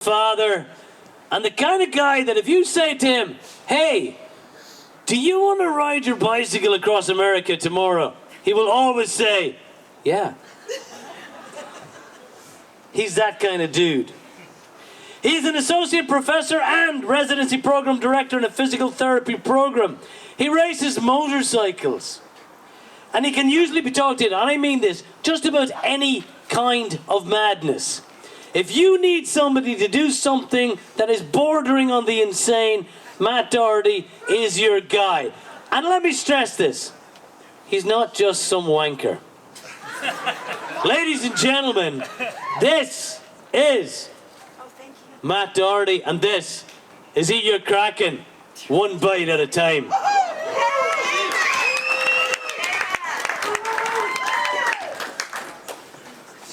father, and the kind of guy that if you say to him, hey, do you want to ride your bicycle across America tomorrow? He will always say, yeah. He's that kind of dude. He's an associate professor and residency program director in a physical therapy program. He races motorcycles. And he can usually be talked into, and I mean this, just about any kind of madness. If you need somebody to do something that is bordering on the insane, Matt Daugherty is your guy. And let me stress this. He's not just some wanker. Ladies and gentlemen, this is Matt Daugherty, and this is Eat Your Kraken, one bite at a time.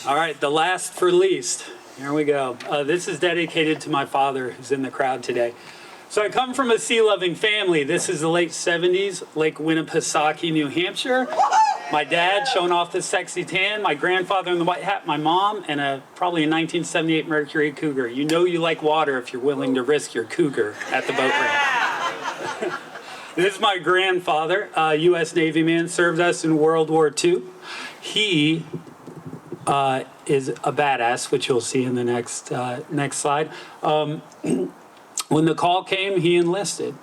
All right, the last for least. Here we go. This is dedicated to my father, who's in the crowd today. So I come from a sea-loving family. This is the late 70s, Lake Winnipesaukee, New Hampshire. My dad showing off the sexy tan, my grandfather in the white hat, my mom, and probably a 1978 Mercury Cougar. You know you like water if you're willing to risk your Cougar at the boat ramp. This is my grandfather, U.S. Navy man, served us in World War II. He is a badass, which you'll see in the next slide. When the call came, he enlisted,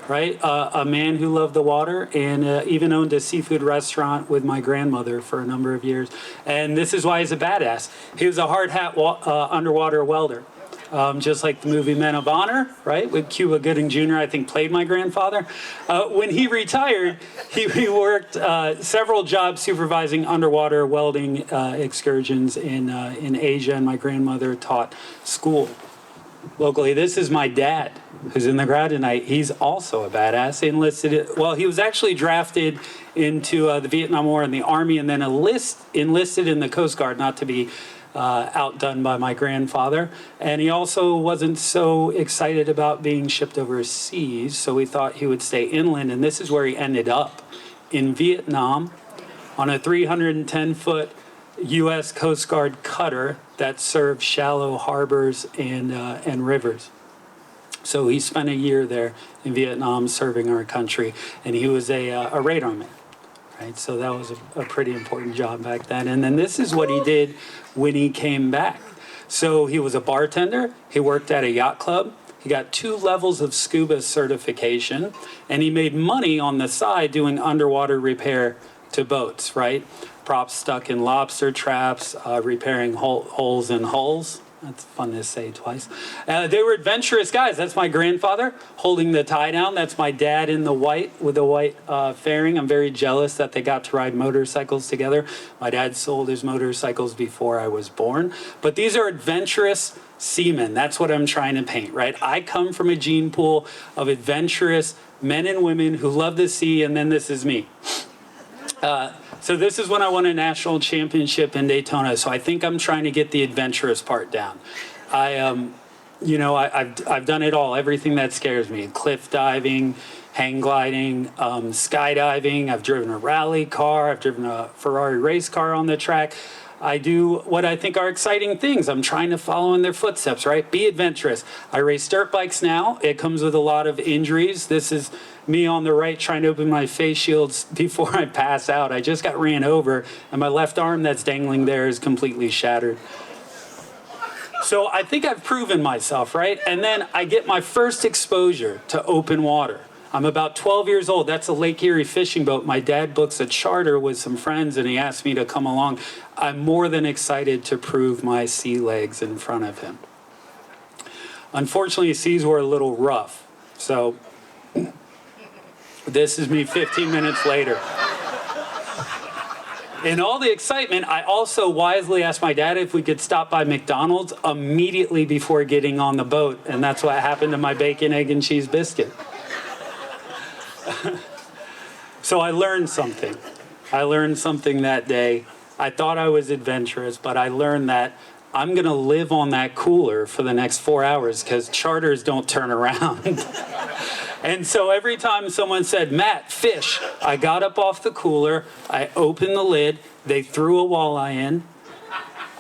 right? A man who loved the water and even owned a seafood restaurant with my grandmother for a number of years. And this is why he's a badass. He was a hard hat underwater welder. Just like the movie Men of Honor, right? With Cuba Gooding Jr., I think, played my grandfather. When he retired, he worked several jobs supervising underwater welding excursions in Asia, and my grandmother taught school locally. This is my dad, who's in the crowd tonight. He's also a badass. He was actually drafted into the Vietnam War in the Army and then enlisted in the Coast Guard, not to be outdone by my grandfather. And he also wasn't so excited about being shipped overseas, so we thought he would stay inland, and this is where he ended up, in Vietnam, on a 310-foot U.S. Coast Guard cutter that served shallow harbors and rivers. So he spent a year there in Vietnam serving our country, and he was a radar man. Right, so that was a pretty important job back then. And then this is what he did when he came back. So he was a bartender. He worked at a yacht club. He got 2 levels of scuba certification. And he made money on the side doing underwater repair to boats, right? Props stuck in lobster traps, repairing holes in hulls. That's fun to say twice. They were adventurous guys. That's my grandfather holding the tie down. That's my dad in the white with the white fairing. I'm very jealous that they got to ride motorcycles together. My dad sold his motorcycles before I was born. But these are adventurous seamen. That's what I'm trying to paint, right? I come from a gene pool of adventurous men and women who love the sea, and then this is me. So this is when I won a national championship in Daytona. So I think I'm trying to get the adventurous part down. I've done it all, everything that scares me. Cliff diving, hang gliding, skydiving. I've driven a rally car. I've driven a Ferrari race car on the track. I do what I think are exciting things. I'm trying to follow in their footsteps, right? Be adventurous. I race dirt bikes now. It comes with a lot of injuries. This is me on the right trying to open my face shields before I pass out. I just got ran over, and my left arm that's dangling there is completely shattered. So I think I've proven myself, right? And then I get my first exposure to open water. I'm about 12 years old. That's a Lake Erie fishing boat. My dad books a charter with some friends, and he asked me to come along. I'm more than excited to prove my sea legs in front of him. Unfortunately, the seas were a little rough. So this is me 15 minutes later. In all the excitement, I also wisely asked my dad if we could stop by McDonald's immediately before getting on the boat, and that's what happened to my bacon, egg, and cheese biscuit. So I learned something. I learned something that day. I thought I was adventurous, but I learned that I'm going to live on that cooler for the next 4 hours because charters don't turn around. And so every time someone said, Matt, fish, I got up off the cooler, I opened the lid, they threw a walleye in,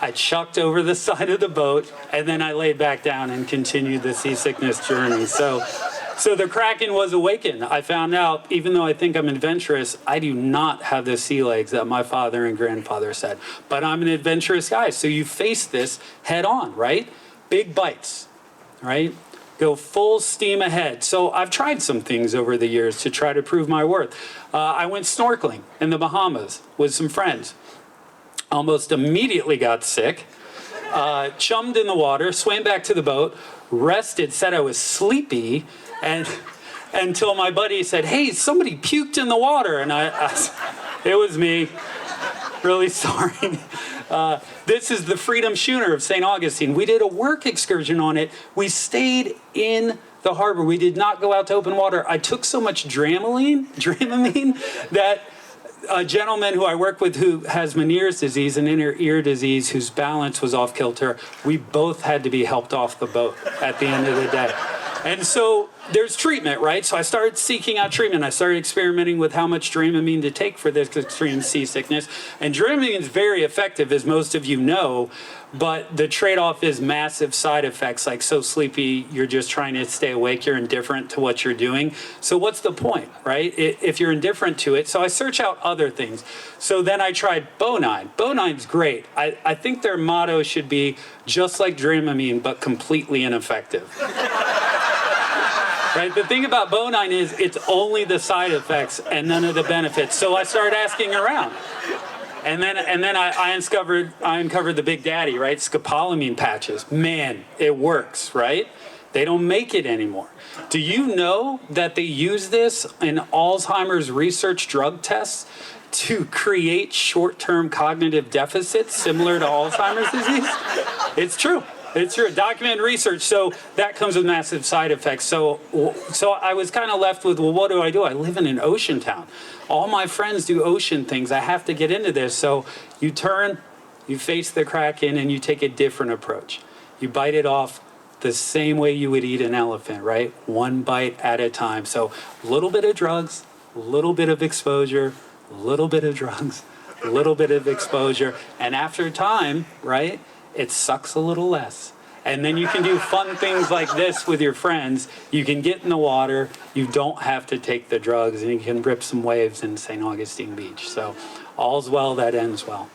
I chucked over the side of the boat, and then I laid back down and continued the seasickness journey. So the Kraken was awakened. I found out, even though I think I'm adventurous, I do not have the sea legs that my father and grandfather said. But I'm an adventurous guy, so you face this head on, right? Big bites, right? Go full steam ahead. So I've tried some things over the years to try to prove my worth. I went snorkeling in the Bahamas with some friends. Almost immediately got sick, chummed in the water, swam back to the boat, rested, said I was sleepy, and until my buddy said, "Hey, somebody puked in the water," and it was me. Really sorry. This is the Freedom Schooner of St. Augustine. We did a work excursion on it. We stayed in the harbor. We did not go out to open water. I took so much Dramamine that a gentleman who I work with who has Meniere's disease, an inner ear disease, whose balance was off kilter, we both had to be helped off the boat at the end of the day. And so there's treatment, right? So I started seeking out treatment. I started experimenting with how much Dramamine to take for this extreme seasickness. And Dramamine is very effective, as most of you know, but the trade-off is massive side effects, like so sleepy, you're just trying to stay awake, you're indifferent to what you're doing. So what's the point, right? If you're indifferent to it. So I search out other things. So then I tried Bonine. Bonine's great. I think their motto should be just like Dramamine, but completely ineffective. Right? The thing about Bonine is it's only the side effects and none of the benefits. So I started asking around. And then I uncovered the Big Daddy, right? Scopolamine patches. Man, it works, right? They don't make it anymore. Do you know that they use this in Alzheimer's research drug tests to create short-term cognitive deficits similar to Alzheimer's disease? It's true. It's true. Documented research. So that comes with massive side effects. So I was kind of left with, well, what do? I live in an ocean town. All my friends do ocean things. I have to get into this. So you turn, you face the Kraken, and you take a different approach. You bite it off the same way you would eat an elephant, right? One bite at a time. So a little bit of drugs, a little bit of exposure, a little bit of drugs, a little bit of exposure. And after time, right, it sucks a little less. And then you can do fun things like this with your friends. You can get in the water. You don't have to take the drugs, and you can rip some waves in St. Augustine Beach. So all's well that ends well.